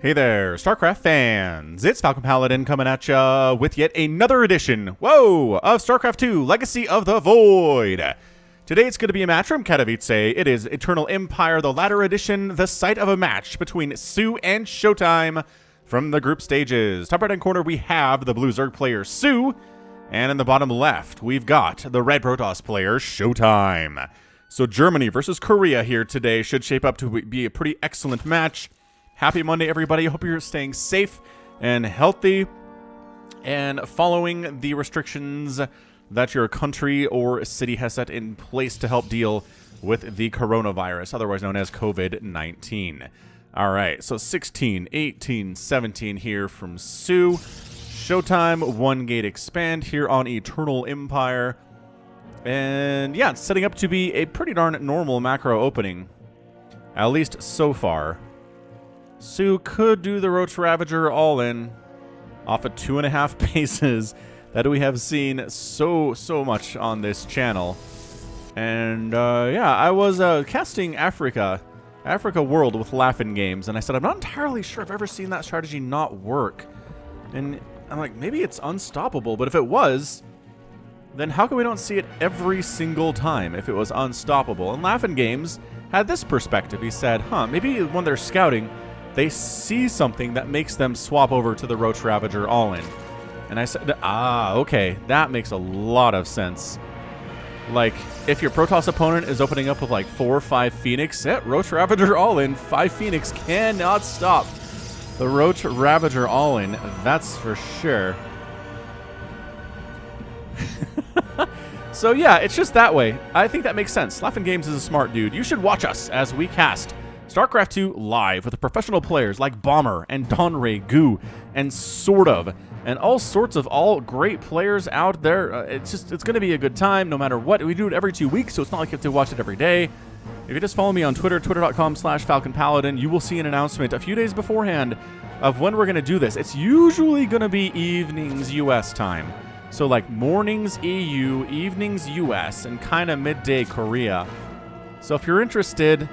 Hey there, StarCraft fans! It's Falcon Paladin coming at ya with yet another edition, of StarCraft 2, Legacy of the Void. Today it's going to be a match from Katowice. It is Eternal Empire, the latter edition, the site of a match between soO and ShoWTimE from the group stages. Top right-hand corner we have the blue Zerg player soO, and in the bottom left we've got the red Protoss player ShoWTimE. So Germany versus Korea here today should shape up to be a pretty excellent match. Happy Monday, everybody. Hope you're staying safe and healthy and following the restrictions that your country or city has set in place to help deal with the coronavirus, otherwise known as COVID-19. All right, so 16, 18, 17 here from soO. ShoWTimE, 1 gate expand here on Eternal Empire. And yeah, it's setting up to be a pretty darn normal macro opening, at least so far. soO could do the Roach Ravager all in off of 2.5 bases that we have seen so much on this channel. And yeah, I was casting Africa World with Laughing Games, and I said I'm not entirely sure I've ever seen that strategy not work. And I'm like, maybe it's unstoppable, but if it was, then how come we don't see it every single time if it was unstoppable? And Laughing Games had this perspective. He said, maybe when they're scouting, they see something that makes them swap over to the Roach Ravager all-in. And I said, okay, that makes a lot of sense. Like, if your Protoss opponent is opening up with like 4 or 5 Phoenix, Roach Ravager all-in, 5 Phoenix cannot stop the Roach Ravager all-in, that's for sure. So yeah, it's just that way. I think that makes sense. Laughing Games is a smart dude. You should watch us as we cast StarCraft 2 live with the professional players like Bomber and Donray, Goo, and Sort of, and all sorts of all great players out there. It's going to be a good time no matter what. We do it every 2 weeks, so it's not like you have to watch it every day. If you just follow me on Twitter, twitter.com/FalconPaladin, you will see an announcement a few days beforehand of when we're going to do this. It's usually going to be evenings US time. So like mornings EU, evenings US, and kind of midday Korea. So if you're interested,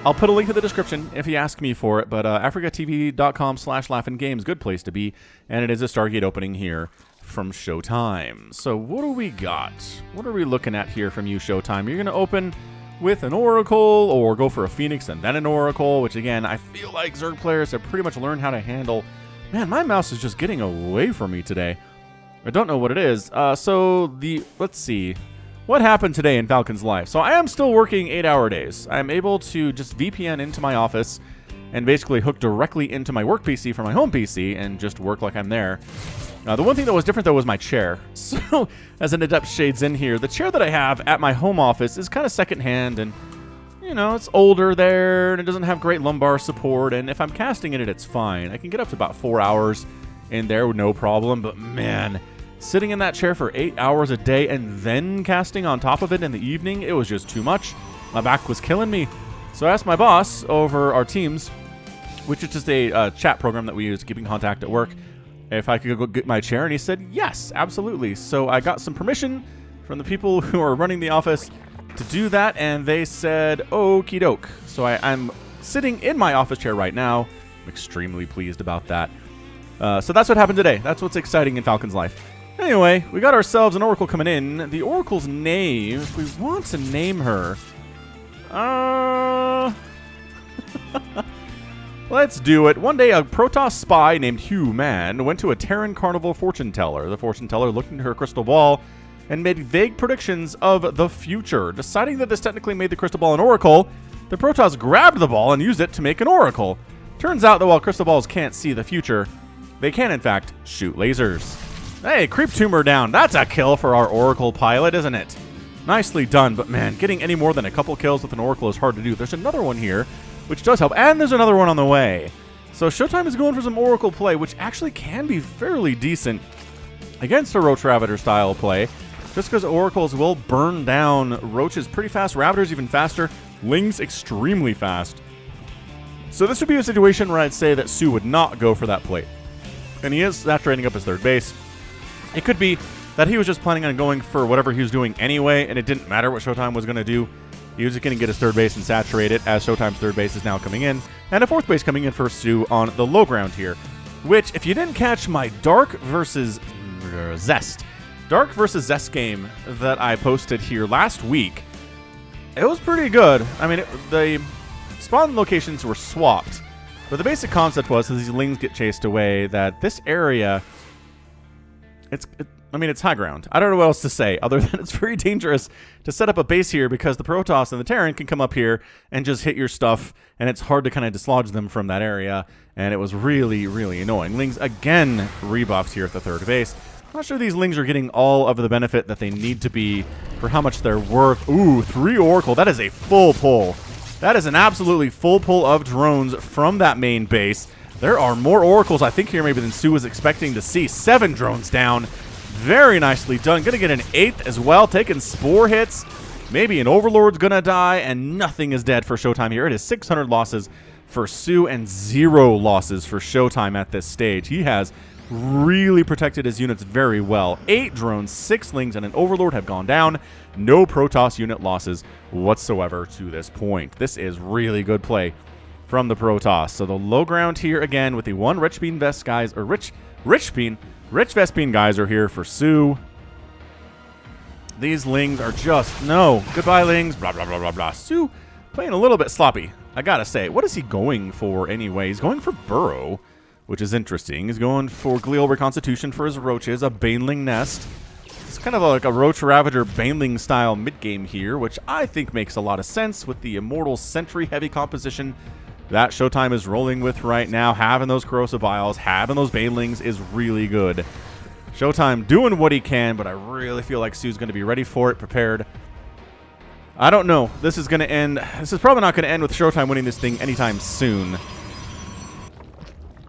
I'll put a link in the description if you ask me for it, but africatv.com/laughingames, good place to be, and it is a Stargate opening here from ShoWTimE. So what do we got? What are we looking at here from you, ShoWTimE? You're going to open with an Oracle, or go for a Phoenix and then an Oracle, which again, I feel like Zerg players have pretty much learned how to handle. Man, my mouse is just getting away from me today. I don't know what it is. Let's see. What happened today in Falcon's life? So I am still working 8-hour days. I'm able to just VPN into my office and basically hook directly into my work PC from my home PC and just work like I'm there. The one thing that was different, though, was my chair. So as an Adept shades in here, the chair that I have at my home office is kind of secondhand, and, you know, it's older there, and it doesn't have great lumbar support, and if I'm casting in it, it's fine. I can get up to about 4 hours in there with no problem, but man, sitting in that chair for 8 hours a day and then casting on top of it in the evening, it was just too much. My back was killing me. So I asked my boss over our Teams, which is just a chat program that we use to keep in contact at work, if I could go get my chair, and he said, yes, absolutely. So I got some permission from the people who are running the office to do that, and they said, okie doke. So I'm sitting in my office chair right now. I'm extremely pleased about that. So that's what happened today. That's what's exciting in Falcon's life. Anyway, we got ourselves an Oracle coming in. The Oracle's name, if we want to name her, let's do it. One day, a Protoss spy named Hugh Mann went to a Terran Carnival fortune teller. The fortune teller looked into her crystal ball and made vague predictions of the future. Deciding that this technically made the crystal ball an oracle, the Protoss grabbed the ball and used it to make an oracle. Turns out that while crystal balls can't see the future, they can, in fact, shoot lasers. Hey, creep tumor down. That's a kill for our Oracle pilot, isn't it? Nicely done, but man, getting any more than a couple kills with an Oracle is hard to do. There's another one here, which does help, and there's another one on the way. So ShoWTimE is going for some Oracle play, which actually can be fairly decent against a Roach Ravager style play, just because Oracles will burn down Roaches pretty fast, Ravagers even faster, Lings extremely fast. So this would be a situation where I'd say that soO would not go for that play. And he is saturating up his third base. It could be that he was just planning on going for whatever he was doing anyway, and it didn't matter what ShoWTimE was going to do. He was going to get his third base and saturate it, as ShoWTimE's third base is now coming in, and a fourth base coming in for soO on the low ground here, which, if you didn't catch my Dark versus Zest game that I posted here last week, it was pretty good. I mean, the spawn locations were swapped, but the basic concept was, as these lings get chased away, that this area, it's high ground. I don't know what else to say other than it's very dangerous to set up a base here, because the Protoss and the Terran can come up here and just hit your stuff, and it's hard to kind of dislodge them from that area, and it was really, really annoying. Lings again rebuffed here at the third base. I'm not sure these lings are getting all of the benefit that they need to be for how much they're worth. Ooh, 3 Oracle. That is a full pull. That is an absolutely full pull of drones from that main base. There are more Oracles, I think, here maybe than soO was expecting to see. 7 drones down. Very nicely done. Gonna get an 8th as well, taking spore hits. Maybe an Overlord's gonna die, and nothing is dead for ShoWTimE here. It is 600 losses for soO and 0 losses for ShoWTimE at this stage. He has really protected his units very well. 8 drones, 6 lings, and an Overlord have gone down. No Protoss unit losses whatsoever to this point. This is really good play from the Protoss. So the low ground here again with the 1 Rich Bean Vest guys, or Rich Vest Bean guys are here for soO. These lings are just, no, goodbye lings, blah, blah, blah, blah, blah. soO playing a little bit sloppy, I gotta say. What is he going for anyway? He's going for Burrow, which is interesting. He's going for Glial Reconstitution for his roaches, a Baneling Nest. It's kind of like a Roach Ravager Baneling style mid-game here, which I think makes a lot of sense with the Immortal Sentry heavy composition that ShoWTimE is rolling with right now. Having those Corrosive Vials, having those Banelings is really good. ShoWTimE doing what he can, but I really feel like soO's going to be ready for it, prepared. I don't know. This is going to end. This is probably not going to end with ShoWTimE winning this thing anytime soon.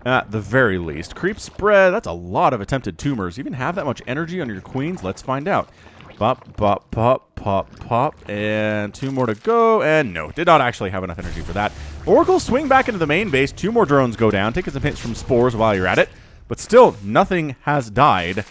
At the very least. Creep spread. That's a lot of attempted tumors. You even have that much energy on your queens? Let's find out. Pop, pop, pop, pop, pop. And 2 more to go. And no, did not actually have enough energy for that. Oracle swing back into the main base. 2 more drones go down. Taking some hits from spores while you're at it. But still, nothing has died.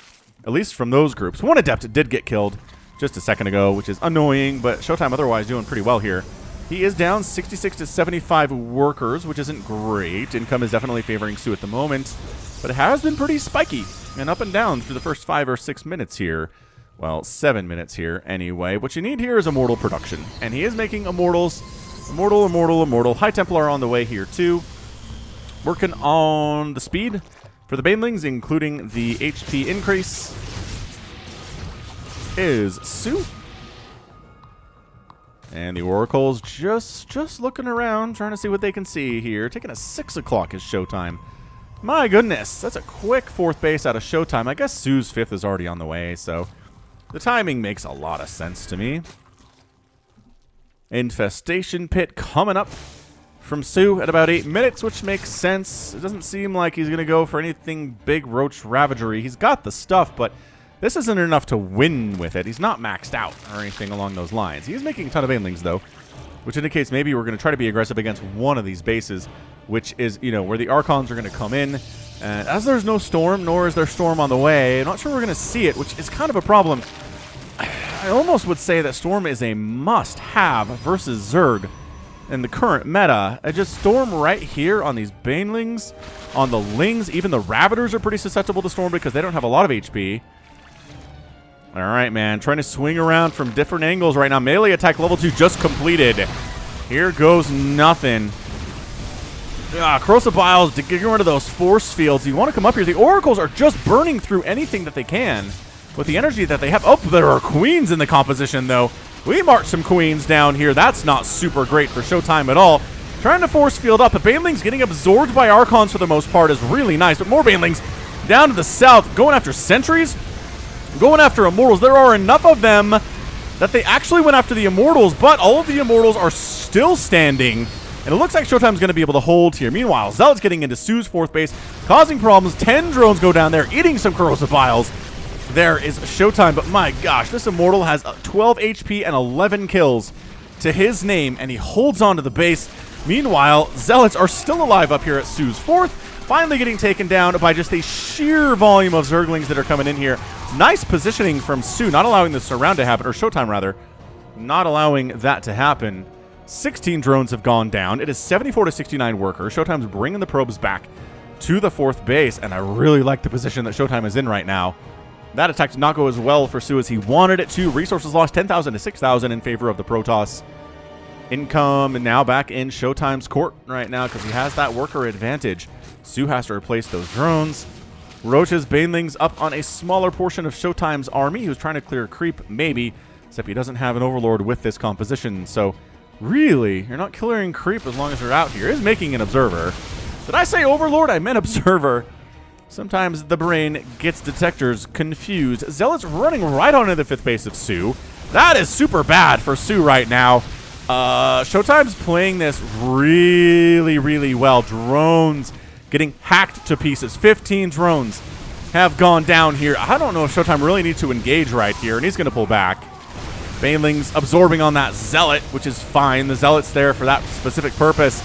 At least from those groups. 1 Adept did get killed just a second ago, which is annoying. But ShoWTimE otherwise doing pretty well here. He is down 66 to 75 workers, which isn't great. Income is definitely favoring soO at the moment. But it has been pretty spiky and up and down through the first 5 or 6 minutes here. Well, 7 minutes here anyway. What you need here is Immortal production. And he is making Immortals. Immortal. High Templar on the way here too. Working on the speed for the Banelings, including the HP increase, is soO. And the Oracle's just looking around, trying to see what they can see here. Taking a 6 o'clock is ShoWTimE. My goodness, that's a quick 4th base out of ShoWTimE. I guess soO's 5th is already on the way, so the timing makes a lot of sense to me. Infestation Pit coming up from soO at about 8 minutes, which makes sense. It doesn't seem like he's going to go for anything big Roach Ravagery. He's got the stuff, but this isn't enough to win with it. He's not maxed out or anything along those lines. He is making a ton of Banelings, though, which indicates maybe we're going to try to be aggressive against one of these bases, which is, you know, where the Archons are going to come in. And as there's no Storm, nor is there Storm on the way, I'm not sure we're going to see it, which is kind of a problem. I almost would say that Storm is a must-have versus Zerg in the current meta. Just Storm right here on these Banelings, on the Lings. Even the Ravagers are pretty susceptible to Storm because they don't have a lot of HP. All right, man. Trying to swing around from different angles right now. Melee attack level 2 just completed. Here goes nothing. Corrosive Vials to get rid of those force fields. You want to come up here. The Oracles are just burning through anything that they can with the energy that they have. Oh, there are Queens in the composition, though. We marched some Queens down here. That's not super great for ShoWTimE at all. Trying to force field up. The Banelings getting absorbed by Archons for the most part is really nice. But more Banelings down to the south, going after Sentries, going after Immortals. There are enough of them that they actually went after the Immortals, but all of the Immortals are still standing. And it looks like ShoWTimE's going to be able to hold here. Meanwhile, Zealot's getting into soO's 4th base, causing problems. 10 drones go down there, eating some Corrosive Vials. There is ShoWTimE, but my gosh, this Immortal has 12 HP and 11 kills to his name, and he holds on to the base. Meanwhile, Zealots are still alive up here at soO's 4th, finally getting taken down by just a sheer volume of Zerglings that are coming in here. Nice positioning from soO, not allowing the surround to happen, or ShoWTimE rather. not allowing that to happen. 16 drones have gone down. It is 74 to 69 workers. ShoWTimE's bringing the probes back to the 4th base, and I really like the position that ShoWTimE is in right now. That attack did not go as well for soO as he wanted it to. Resources lost 10,000 to 6,000 in favor of the Protoss. Income and now back in ShoWTimE's court right now because he has that worker advantage. soO has to replace those drones. Roach's Banelings up on a smaller portion of ShoWTimE's army. He was trying to clear a creep, maybe, except he doesn't have an Overlord with this composition. So, really, you're not clearing creep as long as you're out here. He's making an Observer. Did I say Overlord? I meant Observer. Sometimes the brain gets detectors confused. Zealot's running right onto the 5th base of soO. That is super bad for soO right now. ShoWTimE's playing this really, really well. Drones getting hacked to pieces. 15 drones have gone down here. I don't know if ShoWTimE really needs to engage right here, and he's going to pull back. Banelings absorbing on that Zealot, which is fine. The Zealot's there for that specific purpose.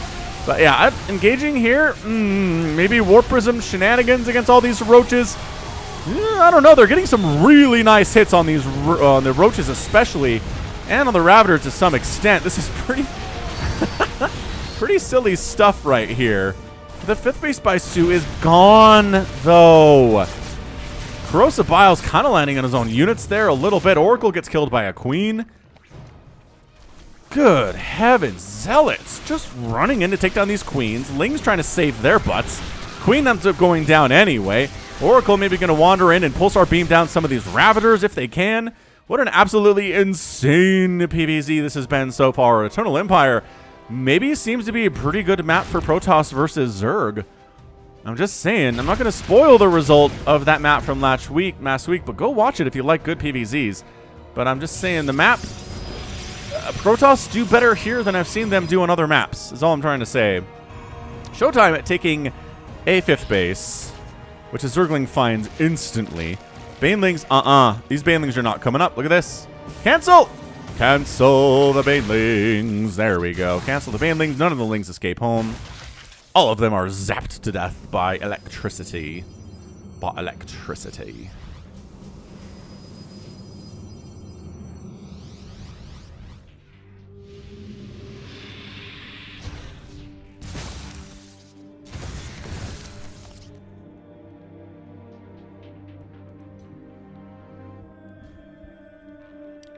But yeah, engaging here, maybe Warp Prism shenanigans against all these Roaches. I don't know. They're getting some really nice hits on these on the Roaches especially, and on the Ravagers to some extent. This is pretty pretty silly stuff right here. The 5th base by soO is gone, though. Corrosive Bile's kind of landing on his own units there a little bit. Oracle gets killed by a Queen. Good heavens. Zealots just running in to take down these Queens. Ling's trying to save their butts. Queen ends up going down anyway. Oracle maybe going to wander in and Pulsar beam down some of these Ravagers if they can. What an absolutely insane PvZ this has been so far. Eternal Empire maybe seems to be a pretty good map for Protoss versus Zerg. I'm just saying, I'm not going to spoil the result of that map from last week, but go watch it if you like good PvZs. But I'm just saying the map, Protoss do better here than I've seen them do on other maps, is all I'm trying to say. ShoWTimE taking a 5th base, which a Zergling finds instantly. Banelings, these Banelings are not coming up. Look at this. Cancel! Cancel the Banelings. There we go. Cancel the Banelings. None of the Lings escape home. All of them are zapped to death by electricity.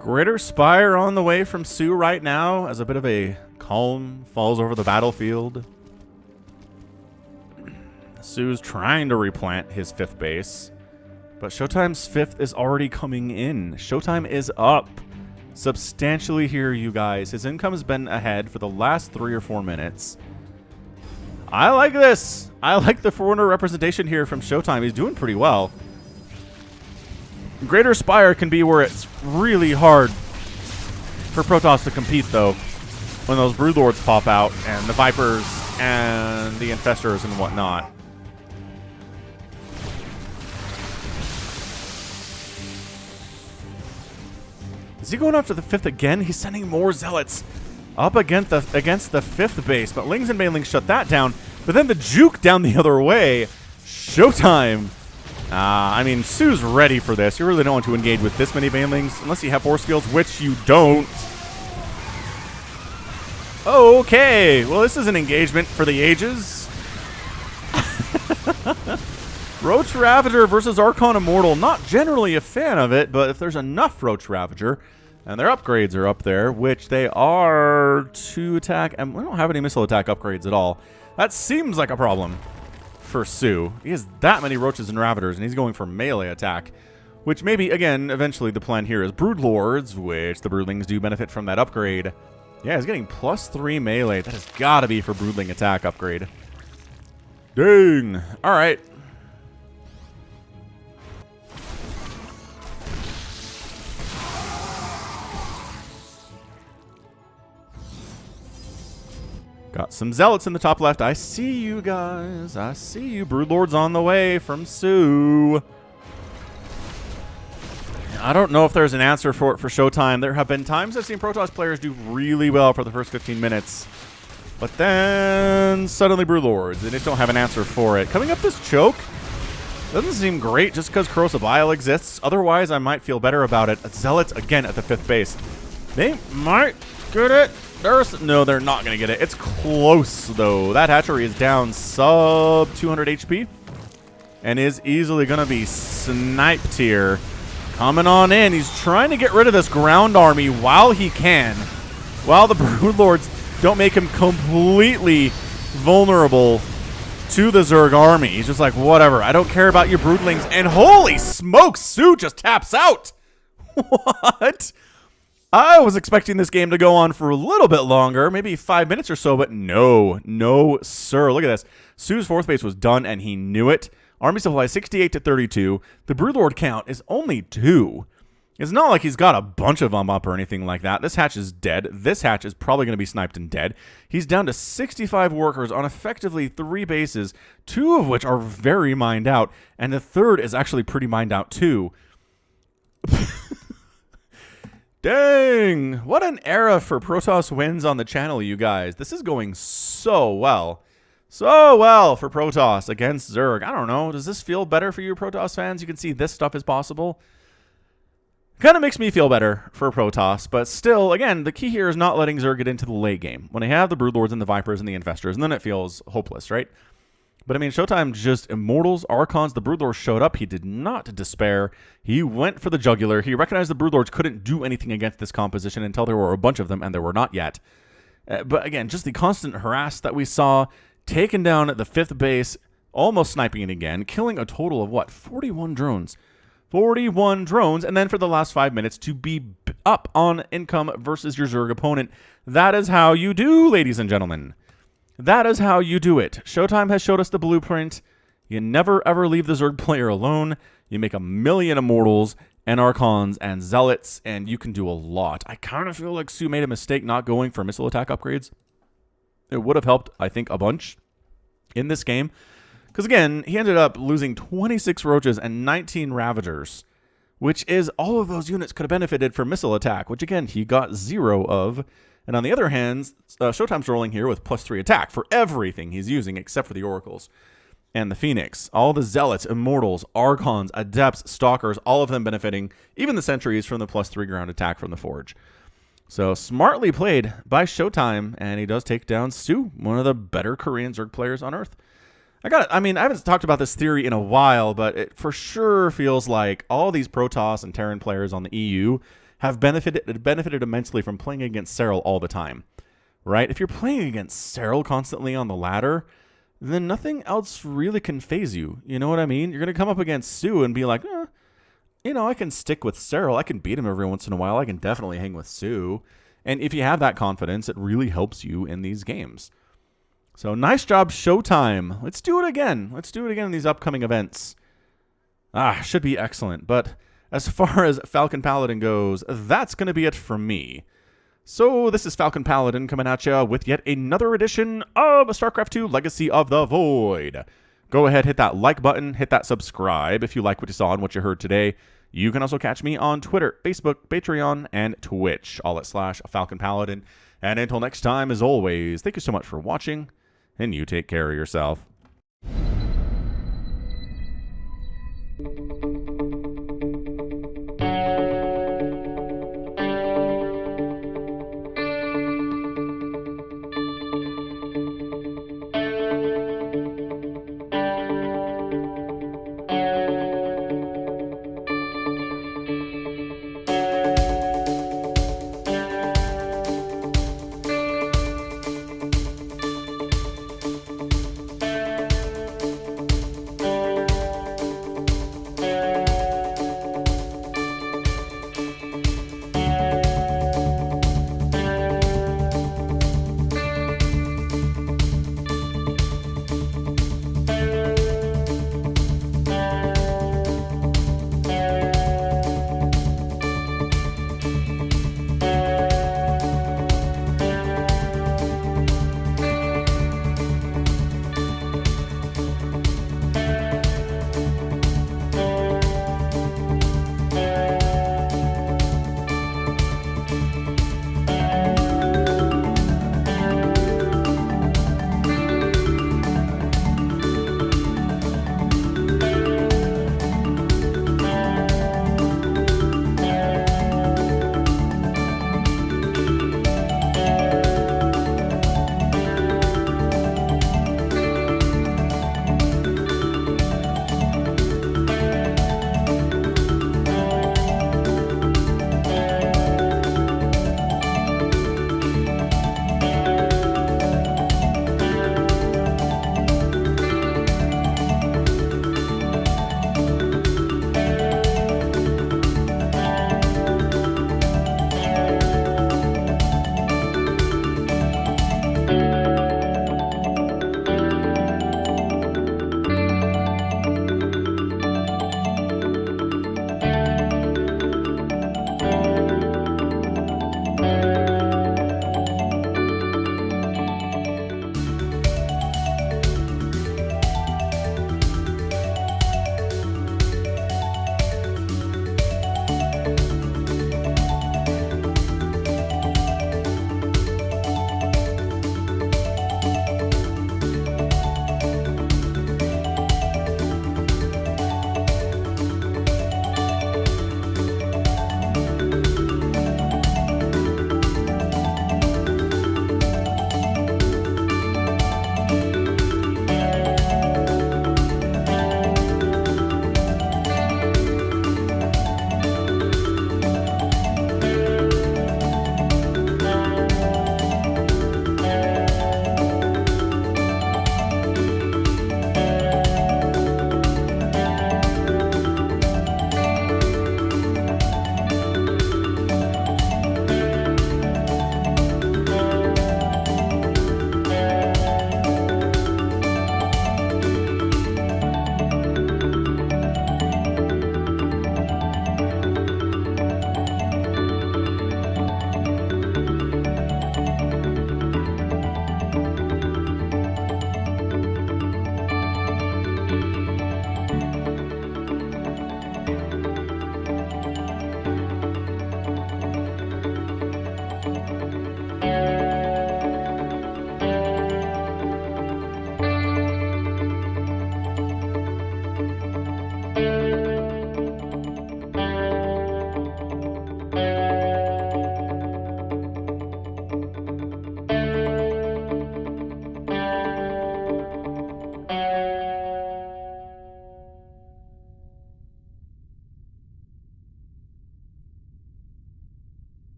Greater Spire on the way from soO right now as a bit of a calm falls over the battlefield. soO's trying to replant his 5th base, but ShoWTimE's 5th is already coming in. ShoWTimE is up substantially here, you guys. His income has been ahead for the last 3 or 4 minutes. I like this. I like the Forerunner representation here from ShoWTimE. He's doing pretty well. Greater Spire can be where it's really hard for Protoss to compete, though, when those Broodlords pop out, and the Vipers, and the Infestors, and whatnot. Is he going after the 5th again? He's sending more Zealots up against the 5th base, but Lings and Banelings shut that down. But then the juke down the other way. ShoWTimE. I mean, soO's ready for this. You really don't want to engage with this many Banelings, unless you have force fields, which you don't. Okay, well, this is an engagement for the ages. Roach Ravager versus Archon Immortal. Not generally a fan of it, but if there's enough Roach Ravager, and their upgrades are up there, which they are to attack, and we don't have any missile attack upgrades at all. That seems like a problem for soO. He has that many Roaches and Ravagers, and he's going for melee attack, which maybe, again, eventually the plan here is Broodlords, which the Broodlings do benefit from that upgrade. Yeah, he's getting +3 melee. That has got to be for Broodling attack upgrade. Dang. All right. Got some Zealots in the top left. I see you guys. I see you. Broodlords on the way from soO. I don't know if there's an answer for it for ShoWTimE. There have been times I've seen Protoss players do really well for the first 15 minutes. But then suddenly Broodlords. They just don't have an answer for it. Coming up this choke doesn't seem great just because Corrosive Bile exists. Otherwise, I might feel better about it. Zealots again at the 5th base. They might get it. No, they're not going to get it. It's close, though. That hatchery is down sub 200 HP and is easily going to be sniped here. Coming on in. He's trying to get rid of this ground army while he can. While the Broodlords don't make him completely vulnerable to the Zerg army. He's just like, whatever. I don't care about your Broodlings. And holy smokes, soO just taps out. What? I was expecting this game to go on for a little bit longer, maybe 5 minutes or so, but no, sir. Look at this. soO's fourth base was done, and he knew it. Army supply 68 to 32. The Broodlord count is only 2. It's not like he's got a bunch of them up or anything like that. This hatch is dead. This hatch is probably going to be sniped and dead. He's down to 65 workers on effectively 3 bases, 2 of which are very mined out, and the third is actually pretty mined out too. Dang! What an era for Protoss wins on the channel, you guys. This is going so well. So well for Protoss against Zerg. I don't know. Does this feel better for you Protoss fans? You can see this stuff is possible. Kind of makes me feel better for Protoss, but still, again, the key here is not letting Zerg get into the late game. When they have the Broodlords and the Vipers and the Infestors, and then it feels hopeless, right? But I mean, ShoWTimE just Immortals, Archons, the Broodlords showed up. He did not despair. He went for the jugular. He recognized the Broodlords couldn't do anything against this composition until there were a bunch of them, and there were not yet. But again, just the constant harass that we saw, taking down the 5th base, almost sniping it again, killing a total of, what, 41 drones. 41 drones, and then for the last 5 minutes to be up on income versus your Zerg opponent. That is how you do, ladies and gentlemen. That is how you do it. ShoWTimE has showed us the blueprint. You never ever leave the Zerg player alone. You make 1 million Immortals and Archons and Zealots, and you can do a lot. I kind of feel like soO made a mistake not going for missile attack upgrades. It would have helped, I think, a bunch in this game. Because again, he ended up losing 26 Roaches and 19 Ravagers, which is all of those units could have benefited from missile attack, which again, he got 0 of. And on the other hand, ShoWTimE's rolling here with +3 attack for everything he's using except for the Oracles and the Phoenix. All the Zealots, Immortals, Archons, Adepts, Stalkers, all of them benefiting, even the Sentries, from the +3 ground attack from the Forge. So smartly played by ShoWTimE, and he does take down soO, one of the better Korean Zerg players on Earth. I mean, I haven't talked about this theory in a while, but it for sure feels like all these Protoss and Terran players on the EU have benefited immensely from playing against Serral all the time, right? If you're playing against Serral constantly on the ladder, then nothing else really can phase you. You know what I mean? You're going to come up against soO and be like, you know, I can stick with Serral. I can beat him every once in a while. I can definitely hang with soO. And if you have that confidence, it really helps you in these games. So nice job, ShoWTimE. Let's do it again. Let's do it again in these upcoming events. Should be excellent. But as far as Falcon Paladin goes, that's going to be it from me. So this is Falcon Paladin coming at you with yet another edition of StarCraft 2 Legacy of the Void. Go ahead, hit that like button, hit that subscribe if you like what you saw and what you heard today. You can also catch me on Twitter, Facebook, Patreon, and Twitch, all at /Falcon Paladin. And until next time, as always, thank you so much for watching, and you take care of yourself. Bye.